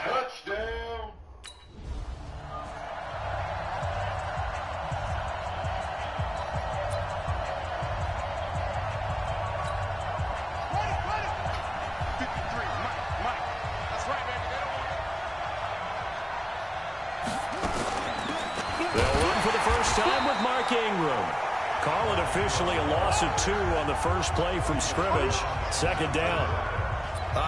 Touchdown. They'll run for the first time with Mark Ingram. Call it officially a loss of 2 on the first play from scrimmage. Second down.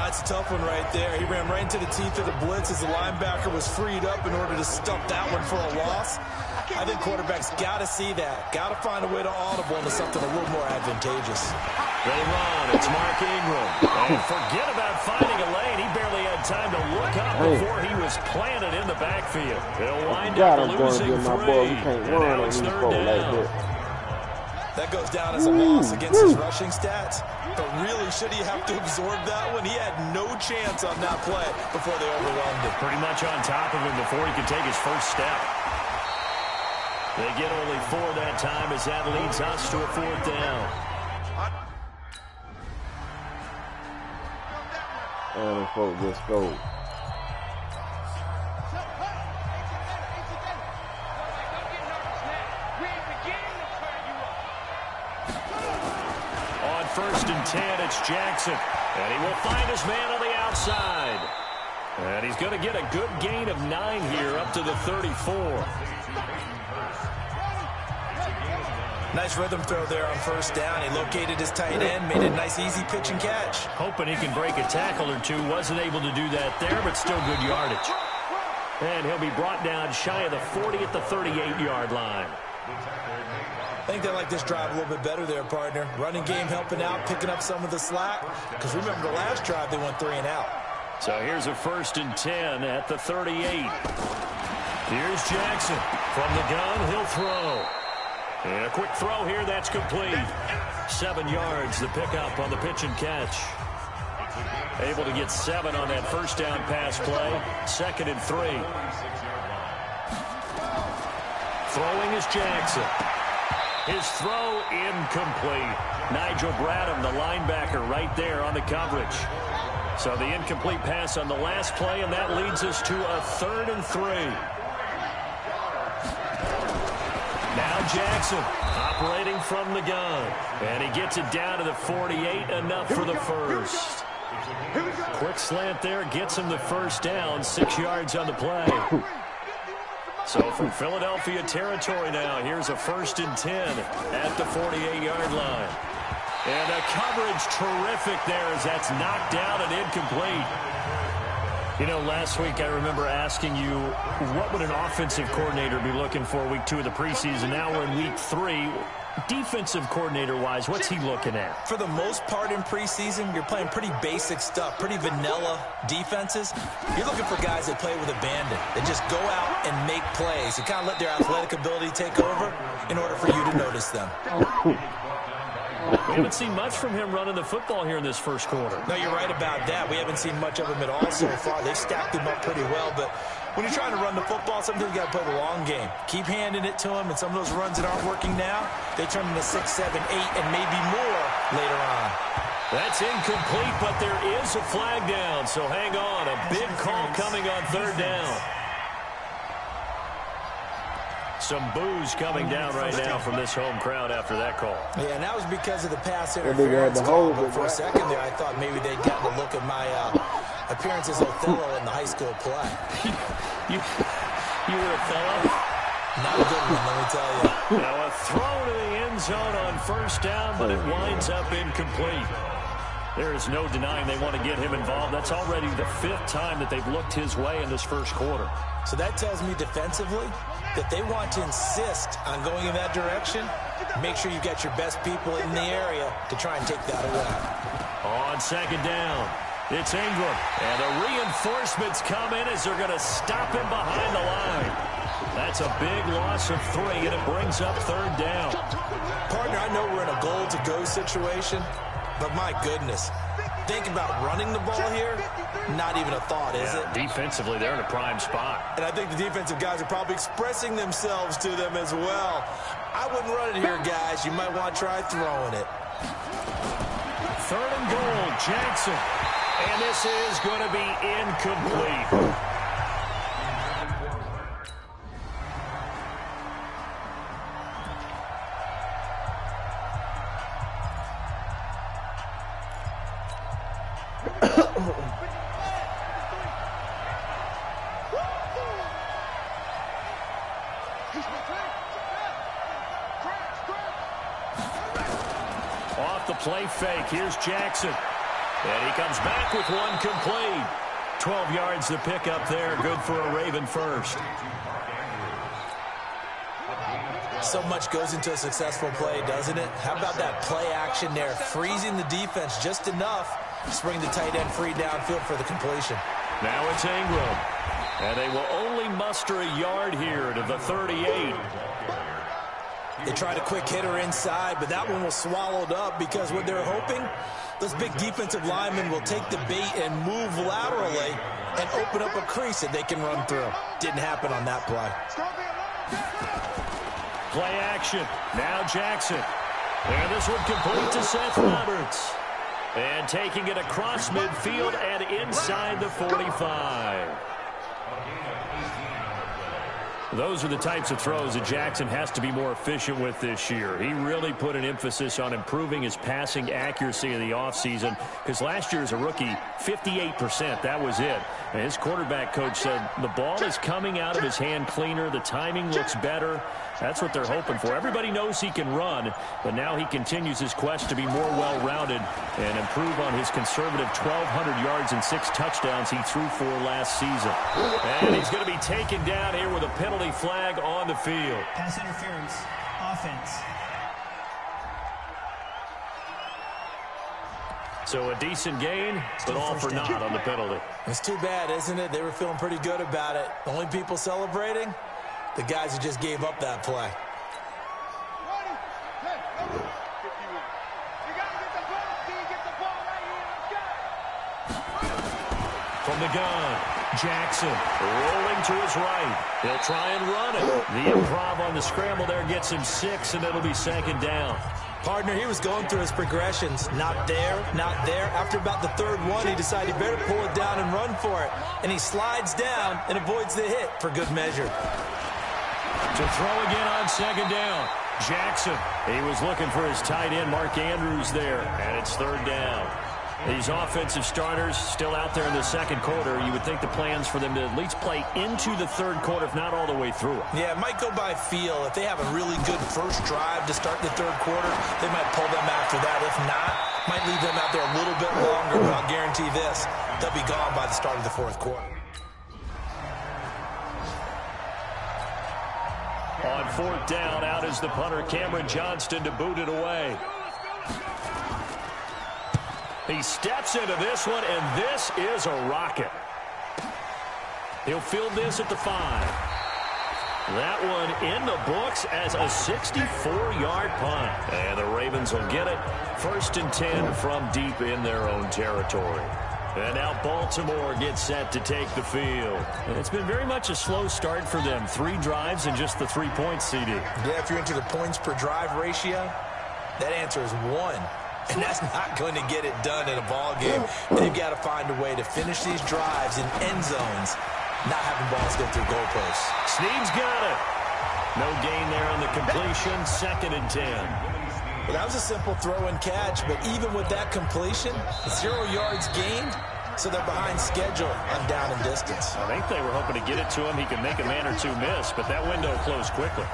It's a tough one right there. He ran right into the teeth of the blitz as the linebacker was freed up in order to stop that one for a loss. I think quarterbacks got to see that. Got to find a way to audible into something a little more advantageous. They run. It's Mark Ingram. And forget about finding a lane. He barely had time to look up before he was planted in the backfield. They'll wind up losing 3. And now it's third down. That goes down as a loss against his rushing stats. But really, should he have to absorb that one? He had no chance on that play before they overwhelmed him. Pretty much on top of him before he could take his first step. They get only 4 that time as that leads us to a 4th down. And folks, let's go. On 1st and 10, it's Jackson. And he will find his man on the outside. And he's going to get a good gain of 9 here up to the 34. Nice rhythm throw there on 1st down. He located his tight end, made a nice easy pitch and catch. Hoping he can break a tackle or two. Wasn't able to do that there, but still good yardage. And he'll be brought down shy of the 40 at the 38-yard line. I think they like this drive a little bit better there, partner. Running game helping out, picking up some of the slack. Because remember, the last drive, they went 3 and out. So here's a 1st and 10 at the 38. Here's Jackson. From the gun, he'll throw. And a quick throw here, that's complete. 7 yards, the pickup on the pitch and catch. Able to get 7 on that 1st down pass play. 2nd and 3. Throwing is Jackson. His throw incomplete. Nigel Bradham, the linebacker, right there on the coverage. So the incomplete pass on the last play, and that leads us to a 3rd and 3. Now Jackson operating from the gun. And he gets it down to the 48, enough for the first. Quick slant there, gets him the 1st down, 6 yards on the play. So from Philadelphia territory now, here's a 1st and 10 at the 48-yard line. And a coverage terrific there as that's knocked down and incomplete. You know, last week I remember asking you, what would an offensive coordinator be looking for week 2 of the preseason? Now we're in week 3. Defensive coordinator-wise, what's he looking at? For the most part in preseason, you're playing pretty basic stuff, pretty vanilla defenses. You're looking for guys that play with abandon, that just go out and make plays and kind of let their athletic ability take over in order for you to notice them. We haven't seen much from him running the football here in this first quarter. No, you're right about that. We haven't seen much of him at all so far. They've stacked him up pretty well, but when you're trying to run the football, sometimes you got to play the long game. Keep handing it to him, and some of those runs that aren't working now, they turn into 6, 7, 8, and maybe more later on. That's incomplete, but there is a flag down, so hang on. A big call coming on 3rd down. Some boos coming down right now from this home crowd after that call. Yeah, and that was because of the pass interference call. But for a second there, I thought maybe they'd gotten a look at my appearance as Othello in the high school play. You were Othello? Not a good one, let me tell you. Now a throw to the end zone on 1st down, but it winds up incomplete. There is no denying they want to get him involved. That's already the 5th time that they've looked his way in this first quarter. So that tells me defensively that they want to insist on going in that direction. Make sure you've got your best people in the area to try and take that away. On 2nd down, it's Ingram. And the reinforcements come in as they're going to stop him behind the line. That's a big loss of 3, and it brings up 3rd down. Partner, I know we're in a goal-to-go situation, but my goodness, think about running the ball here. Not even a thought, is it? Defensively, they're in a prime spot. And I think the defensive guys are probably expressing themselves to them as well. I wouldn't run it here, guys. You might want to try throwing it. 3rd and goal, Jackson. And this is going to be incomplete. Off the play fake, here's Jackson. And he comes back with one complete. 12 yards to pick up there, good for a Raven first. So much goes into a successful play, doesn't it? How about that play action there, freezing the defense just enough to bring the tight end free downfield for the completion. Now it's Ingram. And they will only muster a yard here to the 38. They tried a quick hitter inside, but that one was swallowed up because what they're hoping, those big defensive linemen will take the bait and move laterally and open up a crease that they can run through. Didn't happen on that play. Play action. Now Jackson. And this one complete to Seth Roberts. And taking it across midfield and inside the 45. Those are the types of throws that Jackson has to be more efficient with this year. He really put an emphasis on improving his passing accuracy in the offseason because last year as a rookie, 58%, that was it. And his quarterback coach said the ball is coming out of his hand cleaner. The timing looks better. That's what they're hoping for. Everybody knows he can run, but now he continues his quest to be more well-rounded and improve on his conservative 1,200 yards and 6 touchdowns he threw for last season. And he's going to be taken down here with a penalty flag on the field. Pass interference, offense. So a decent gain, but all for naught on the penalty. It's too bad, isn't it? They were feeling pretty good about it. The only people celebrating, the guys who just gave up that play. From the gun, Jackson rolling to his right. He'll try and run it. The improv on the scramble there gets him 6, and it'll be 2nd down. Partner, he was going through his progressions. Not there, not there. After about the 3rd one, he decided he better pull it down and run for it. And he slides down and avoids the hit for good measure. To throw again on 2nd down. Jackson, he was looking for his tight end, Mark Andrews there, and it's 3rd down. These offensive starters still out there in the 2nd quarter. You would think the plans for them to at least play into the 3rd quarter, if not all the way through it. Yeah, it might go by feel. If they have a really good first drive to start the 3rd quarter, they might pull them after that. If not, might leave them out there a little bit longer, but I'll guarantee this, they'll be gone by the start of the 4th quarter. On 4th down, out is the punter, Cameron Johnston, to boot it away. He steps into this one, and this is a rocket. He'll field this at the 5. That one in the books as a 64-yard punt. And the Ravens will get it. 1st and 10 from deep in their own territory. And now Baltimore gets set to take the field. And it's been very much a slow start for them. 3 drives and just the 3 points, CD. Yeah, if you're into the points per drive ratio, that answer is 1. And that's not going to get it done in a ball game. They've got to find a way to finish these drives in end zones, not having balls go through goalposts. Snead's got it. No gain there on the completion. 2nd and 10. Well, that was a simple throw and catch, but even with that completion, 0 yards gained, so they're behind schedule on down and distance. I think they were hoping to get it to him. He could make a man or 2 miss, but that window closed quickly.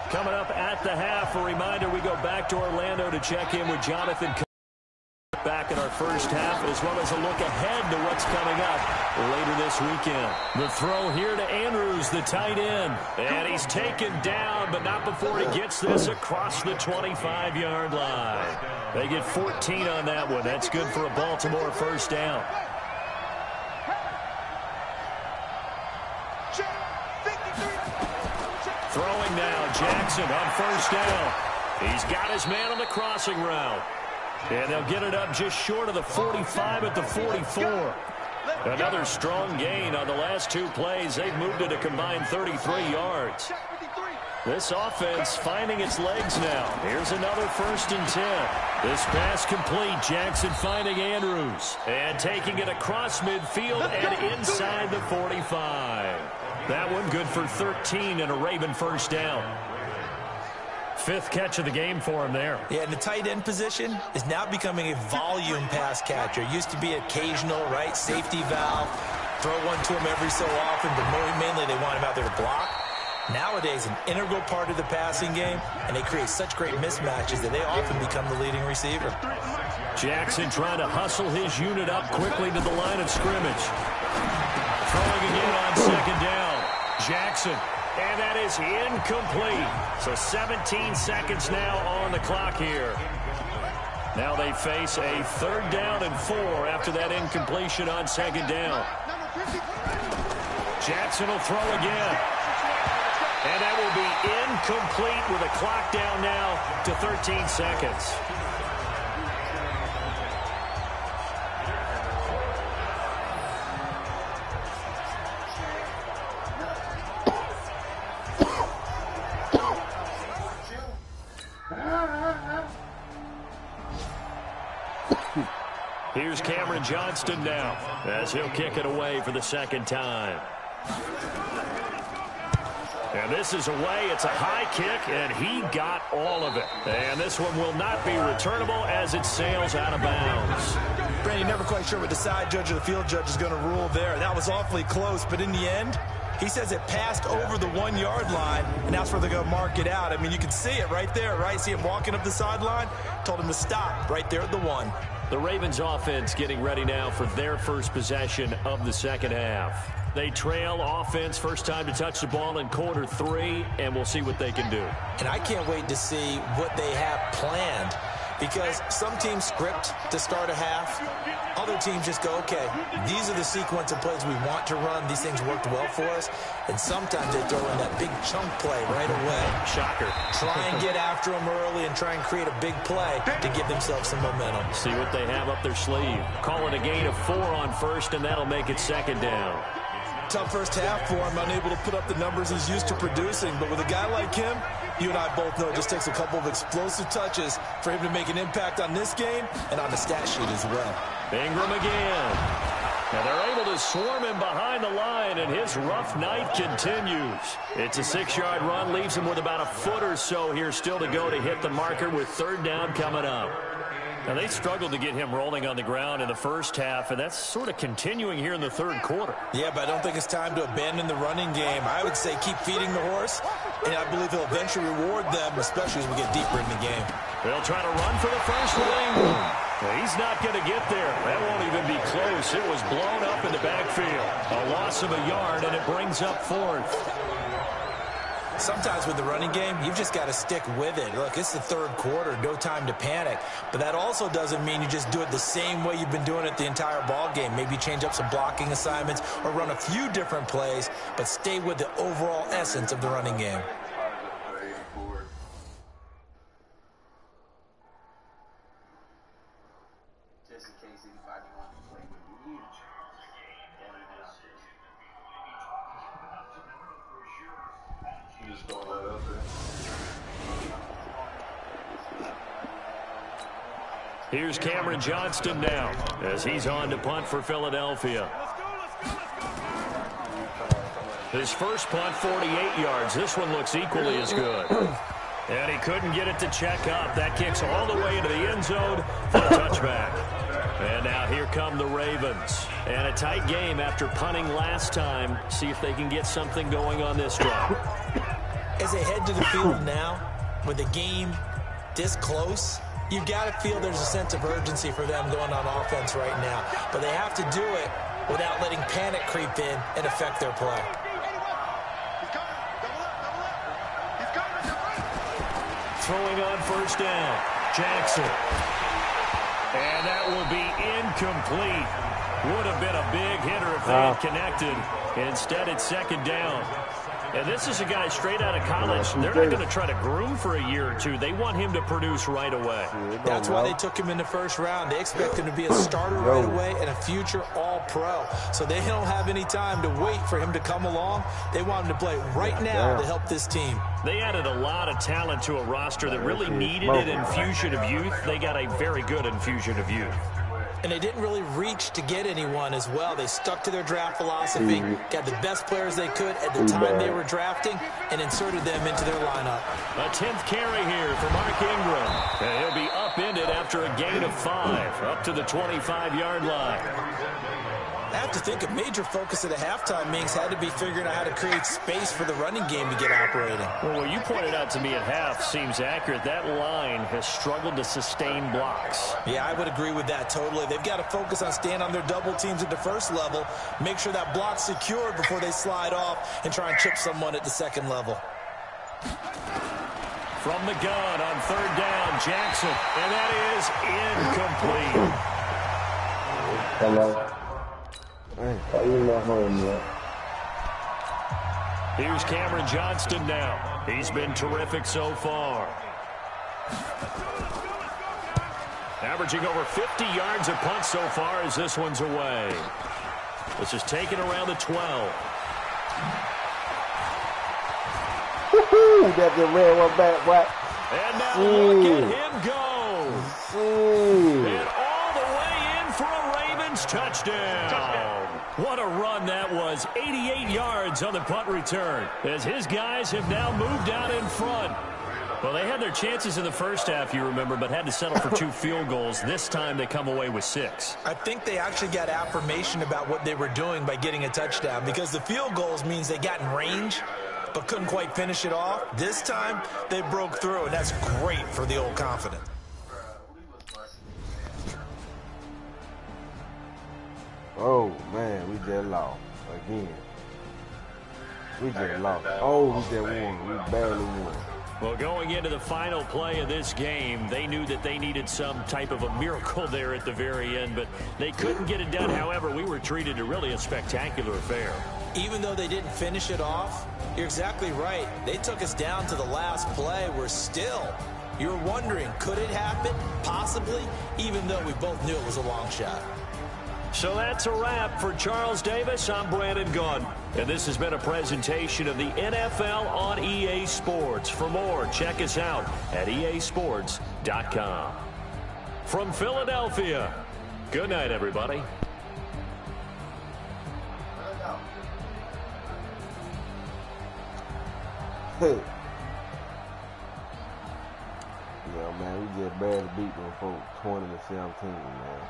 Coming up at the half, a reminder, we go back to Orlando to check in with Jonathan back in our first half, as well as a look ahead to what's coming up later this weekend. The throw here to Andrews, the tight end. And he's taken down, but not before he gets this across the 25-yard line. They get 14 on that one. That's good for a Baltimore 1st down. Throwing now, Jackson on 1st down. He's got his man on the crossing route. And they'll get it up just short of the 45 at the 44. Another strong gain on the last 2 plays. They've moved it a combined 33 yards. This offense finding its legs now. Here's another 1st and 10. This pass complete. Jackson finding Andrews. And taking it across midfield and inside the 45. That one good for 13 and a Raven 1st down. 5th catch of the game for him there. Yeah, and the tight end position is now becoming a volume pass catcher. Used to be occasional, right, safety valve. Throw one to him every so often, but mainly they want him out there to block. Nowadays, an integral part of the passing game, and they create such great mismatches that they often become the leading receiver. Jackson trying to hustle his unit up quickly to the line of scrimmage. Throwing again on 2nd down. Jackson, and that is incomplete. So 17 seconds now on the clock here. Now they face a 3rd down and 4 after that incompletion on 2nd down. Jackson will throw again. And that will be incomplete with a clock down now to 13 seconds. Here's Cameron Johnston now as he'll kick it away for the 2nd time. And this is away. It's a high kick, and he got all of it. And this one will not be returnable as it sails out of bounds. Brandon, never quite sure what the side judge or the field judge is going to rule there. That was awfully close, but in the end, he says it passed over the 1-yard line, and that's where they're going to mark it out. I mean, you can see it right there, right? See him walking up the sideline? Told him to stop right there at the 1. The Ravens offense getting ready now for their first possession of the 2nd half. They trail offense, first time to touch the ball in quarter 3, and we'll see what they can do. And I can't wait to see what they have planned, because some teams script to start a half. Other teams just go, okay, these are the sequence of plays we want to run. These things worked well for us. And sometimes they throw in that big chunk play right away. Shocker. Try and get after them early and try and create a big play to give themselves some momentum. See what they have up their sleeve. Call it a gain of 4 on 1st, and that'll make it 2nd down. Tough first half for him, unable to put up the numbers he's used to producing. But with a guy like him, you and I both know it just takes a couple of explosive touches for him to make an impact on this game and on the stat sheet as well. Ingram again. And they're able to swarm him behind the line, and his rough night continues. It's a 6-yard run, leaves him with about a foot or so here still to go to hit the marker with 3rd down coming up. Now, they struggled to get him rolling on the ground in the first half, and that's sort of continuing here in the 3rd quarter. Yeah, but I don't think it's time to abandon the running game. I would say keep feeding the horse, and I believe he'll eventually reward them, especially as we get deeper in the game. They'll try to run for the first one. Well, he's not going to get there. That won't even be close. It was blown up in the backfield. A loss of a yard, and it brings up 4th. Sometimes with the running game, you've just got to stick with it. Look, it's the 3rd quarter, no time to panic. But that also doesn't mean you just do it the same way you've been doing it the entire ball game. Maybe change up some blocking assignments or run a few different plays, but stay with the overall essence of the running game. Here's Cameron Johnston now as he's on to punt for Philadelphia. His first punt, 48 yards. This one looks equally as good. And he couldn't get it to check up. That kicks all the way into the end zone for a touchback. And now here come the Ravens. And a tight game after punting last time. See if they can get something going on this drive. As they head to the field now, with the game this close, you've got to feel there's a sense of urgency for them going on offense right now. But they have to do it without letting panic creep in and affect their play. Throwing on first down, Jackson. And that will be incomplete. Would have been a big hitter if they had connected. Instead, it's 2nd down. And this is a guy straight out of college. They're not going to try to groom for a year or two. They want him to produce right away. That's why they took him in the first round. They expect him to be a starter right away and a future all-pro. So they don't have any time to wait for him to come along. They want him to play right now to help this team. They added a lot of talent to a roster that really needed an infusion of youth. They got a very good infusion of youth. And they didn't really reach to get anyone as well. They stuck to their draft philosophy, got the best players they could at the time they were drafting, and inserted them into their lineup. A 10th carry here for Mark Ingram. And he'll be upended after a gain of 5, up to the 25-yard line. I have to think a major focus at the halftime, Minks, had to be figuring out how to create space for the running game to get operating. Well, what you pointed out to me at half seems accurate. That line has struggled to sustain blocks. Yeah, I would agree with that totally. They've got to focus on staying on their double teams at the first level, make sure that block's secured before they slide off and try and chip someone at the second level. From the gun on 3rd down, Jackson, and that is incomplete. Hello. Not home yet. Here's Cameron Johnston now. He's been terrific so far. Averaging over 50 yards a punt so far as this one's away. This is taken around the 12. Woohoo! That the red one back, what? And now look at him go. And all the way in for a Ravens touchdown. What a run that was. 88 yards on the punt return as his guys have now moved out in front. Well, they had their chances in the first half, you remember, but had to settle for 2 field goals. This time they come away with 6. I think they actually got affirmation about what they were doing by getting a touchdown, because the field goals means they got in range but couldn't quite finish it off. This time they broke through, and that's great for the old confident. Oh, man, we just lost again. We just lost. Oh, we just won. We barely won. Well, going into the final play of this game, they knew that they needed some type of a miracle there at the very end, but they couldn't get it done. However, we were treated to really a spectacular affair. Even though they didn't finish it off, you're exactly right. They took us down to the last play. We're still, you're wondering, could it happen? Possibly, even though we both knew it was a long shot. So that's a wrap for Charles Davis. I'm Brandon Gaudin, and this has been a presentation of the NFL on EA Sports. For more, check us out at easports.com. From Philadelphia, good night, everybody. Yeah, man, we just barely beat them folks 20-17, man.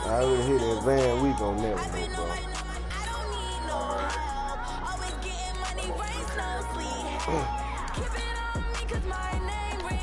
I already hit that Van Week on that one, bro. Keep it on me 'cause my name rings.